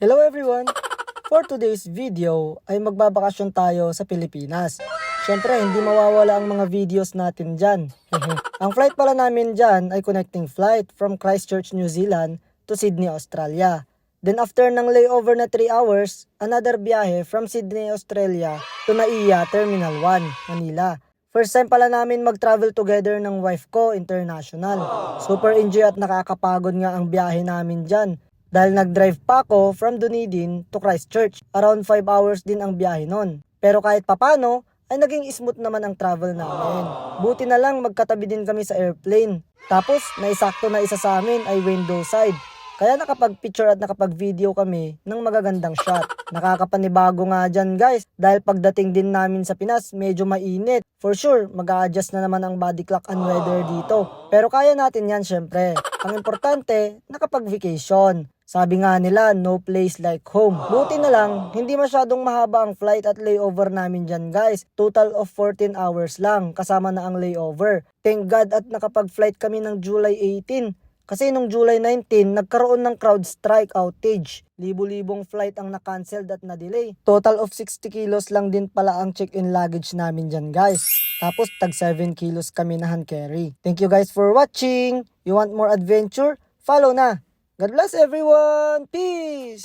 Hello everyone! For today's video ay magbabakasyon tayo sa Pilipinas. Syempre hindi mawawala ang mga videos natin dyan. Ang flight pala namin dyan ay connecting flight from Christchurch, New Zealand to Sydney, Australia. Then after ng layover na 3 hours, another biyahe from Sydney, Australia to NAIA Terminal 1, Manila. First time pala namin mag-travel together ng wife ko international. Super enjoy at nakakapagod nga ang biyahe namin dyan. Dahil nag-drive pa ako from Dunedin to Christchurch. Around 5 hours din ang biyahe nun. Pero kahit papano, ay naging smooth naman ang travel namin. Buti na lang magkatabi din kami sa airplane. Tapos, naisakto na isa sa amin ay window side. Kaya nakapag-picture at nakapag-video kami ng magagandang shot. Nakakapanibago nga dyan guys, dahil pagdating din namin sa Pinas, medyo mainit. For sure, mag-a-adjust na naman ang body clock and weather dito. Pero kaya natin yan syempre. Ang importante, nakapag-vacation. Sabi nga nila, no place like home. Buti na lang, hindi masyadong mahaba ang flight at layover namin dyan guys. Total of 14 hours lang, kasama na ang layover. Thank God at nakapag-flight kami ng July 18. Kasi nung July 19, nagkaroon ng crowd strike outage. Libo-libong flight ang na-cancelled at na-delay. Total of 60 kilos lang din pala ang check-in luggage namin dyan guys. Tapos tag 7 kilos kami na hand carry. Thank you guys for watching. You want more adventure? Follow na. God bless everyone. Peace!